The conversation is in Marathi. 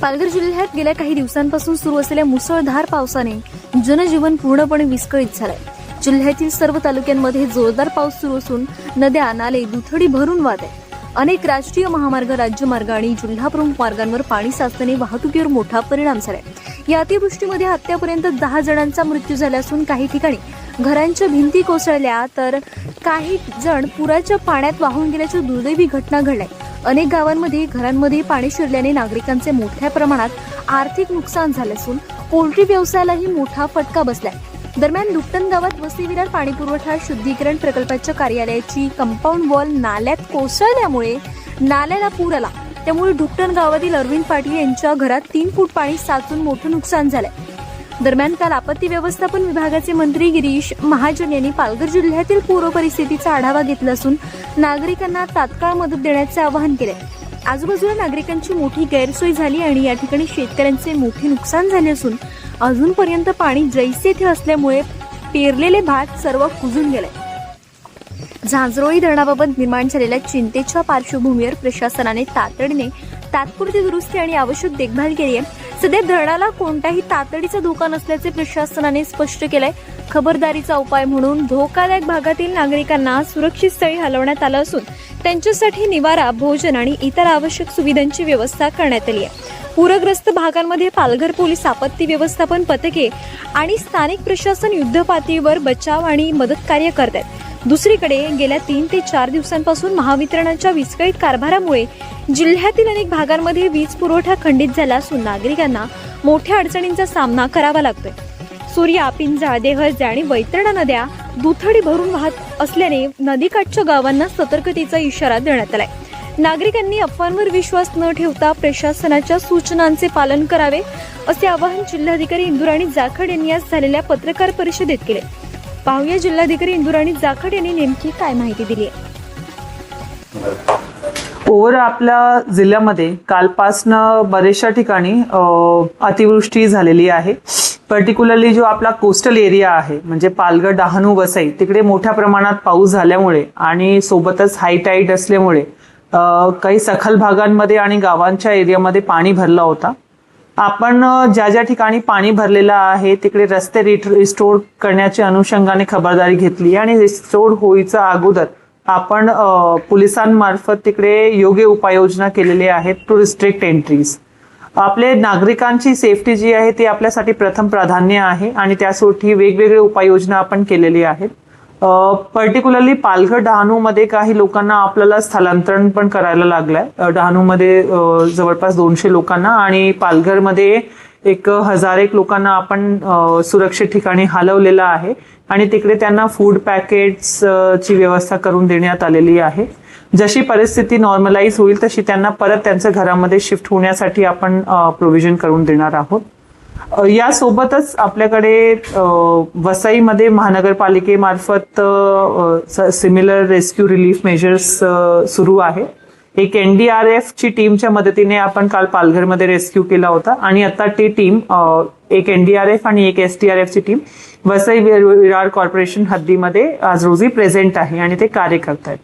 पालघर जिल्ह्यात गेल्या काही दिवसांपासून सुरू असलेल्या मुसळधार पावसाने जनजीवन पूर्णपणे विस्कळीत झालंय। जिल्ह्यातील सर्व तालुक्यांमध्ये जोरदार पाऊस सुरू असून नद्या नाले दुथडी भरून वाहत आहेत। अनेक राष्ट्रीय महामार्ग, राज्यमार्ग आणि जिल्हा प्रमुख मार्गांवर पाणी साचल्याने वाहतुकीवर मोठा परिणाम झालाय। या अतिवृष्टीमध्ये आतापर्यंत 10 जणांचा मृत्यू झाला असून काही ठिकाणी घरांच्या भिंती कोसळल्या तर काही जण पुराच्या पाण्यात वाहून गेल्याच्या दुर्दैवी घटना घडल्या। अनेक गावांमध्ये घरांमध्ये पाणी शिरल्याने नागरिकांचे मोठ्या प्रमाणात आर्थिक नुकसान झाले असून पोल्ट्री व्यवसायालाही मोठा फटका बसलाय। दरम्यान दुपटण गावात वसई विरार पाणीपुरवठा शुद्धीकरण प्रकल्पाच्या कार्यालयाची कंपाऊंड वॉल नाल्यात कोसळल्यामुळे नाल्याला पूर आला। त्यामुळे दुपटण गावातील अरविंद पाटील यांच्या घरात 3 फूट पाणी साचून मोठं नुकसान झालंय। दरम्यान काल आपत्ती व्यवस्थापन विभागाचे मंत्री गिरीश महाजन यांनी पालघर जिल्ह्यातील पूर परिस्थितीचा आढावा घेतला असून नागरिकांना तात्काळ मदत देण्याचे आवाहन केले। आजूबाजूला नागरिकांची मोठी गैरसोय झाली आणि या ठिकाणी शेतकऱ्यांचे मोठे नुकसान झाले असून अजूनपर्यंत पाणी जैसे थे असल्यामुळे पेरलेले भात सर्व कुजून गेले। झांजरोळी धरणाबाबत निर्माण झालेल्या चिंतेच्या पार्श्वभूमीवर प्रशासनाने तातडीने तात्पुरती दुरुस्ती आणि आवश्यक देखभाल केली आहे। सध्या धरणाला कोणताही तातडीचा धोका नसल्याचे प्रशासनाने स्पष्ट केलंय। खबरदारीचा उपाय म्हणून धोकादायक भागातील नागरिकांना सुरक्षित स्थळी हलवण्यात आलं असून त्यांच्यासाठी निवारा, भोजन आणि इतर आवश्यक सुविधांची व्यवस्था करण्यात आली आहे। पूरग्रस्त भागांमध्ये पालघर पोलीस आपत्ती व्यवस्थापन पथके आणि स्थानिक प्रशासन युद्धपातळीवर बचाव आणि मदत कार्य करत आहेत। दुसरीकडे गेल्या 3 ते 4 दिवसांपासून महावितरणाच्या विस्कळीत कारभारामुळे जिल्ह्यातील अनेक भागांमध्ये वीज पुरवठा खंडित झाला असून नागरिकांना मोठ्या अडचणींचा सामना करावा लागतोय। सूर्या, पिंजाळ, देहळजे आणि वैतरणा नद्या दुथडी भरून वाहत असल्याने नदीकाठच्या गावांना सतर्कतेचा इशारा देण्यात आलाय। नागरिकांनी अफवांवर विश्वास न ठेवता प्रशासनाच्या सूचनांचे पालन करावे असे आवाहन जिल्हाधिकारी इंदुराणी जाखड यांनी आज झालेल्या पत्रकार परिषदेत केले। पाहूया जिल्हाधिकारी इंदुराणी जाखड यांनी नेमकी काय माहिती दिली आहे। ओव्हर आपल्या जिल्ह्यामध्ये कालपासनं बरेचशा ठिकाणी अतिवृष्टी झालेली आहे। पर्टिक्युलरली जो आपला कोस्टल एरिया आहे म्हणजे पालघर, डहाणू, वसई तिकडे मोठ्या प्रमाणात पाऊस झाल्यामुळे आणि सोबतच हाय टाईड असल्यामुळे काही सखल भागांमध्ये आणि गावांच्या एरियामध्ये पाणी भरला होता। आपण ज्या ज्या ठिकाणी पाणी भरलेलं आहे तिकडे रस्ते रिस्टोर करण्याच्या अनुषंगाने खबरदारी घेतली आणि रिस्टोर होईच्या अगोदर आपण पोलिसांमार्फत तिकडे योग्य उपाययोजना केलेल्या आहेत टू रिस्ट्रिक्ट एंट्रीज। आपले नागरिकांची सेफ्टी जी आहे ती आपल्यासाठी प्रथम प्राधान्य आहे आणि त्यासाठी वेगवेगळे उपाययोजना आपण केलेली आहेत। पर्टिक्युलरली पालघर, डहाणू मध्ये काही लोकांना आपल्याला स्थलांतरण पण करायला लागलंय। डहाणू मध्ये जवळपास 200 लोकांना आणि पालघर मध्ये 1001 लोकांना आपण सुरक्षित ठिकाणी हलवलेलं आहे आणि तिकडे त्यांना फूड पॅकेट्स ची व्यवस्था करून देण्यात आलेली आहे। जशी परिस्थिती नॉर्मलाइज होईल तशी त्यांना परत त्यांच्या घरामध्ये शिफ्ट होण्यासाठी आपण प्रोव्हिजन करून देणार आहोत। यासोबतच आपल्याकडे वसईमध्ये महानगरपालिकेमार्फत सिमिलर रेस्क्यू रिलीफ मेजर्स सुरू आहे। एक NDRF ची टीमच्या मदतीने आपण काल पालघरमध्ये रेस्क्यू केला होता आणि आता ती टीम एक NDRF आणि एक SDRF ची टीम वसई विरार कॉर्पोरेशन हद्दीमध्ये आज रोजी प्रेझेंट आहे आणि ते कार्य करतायत।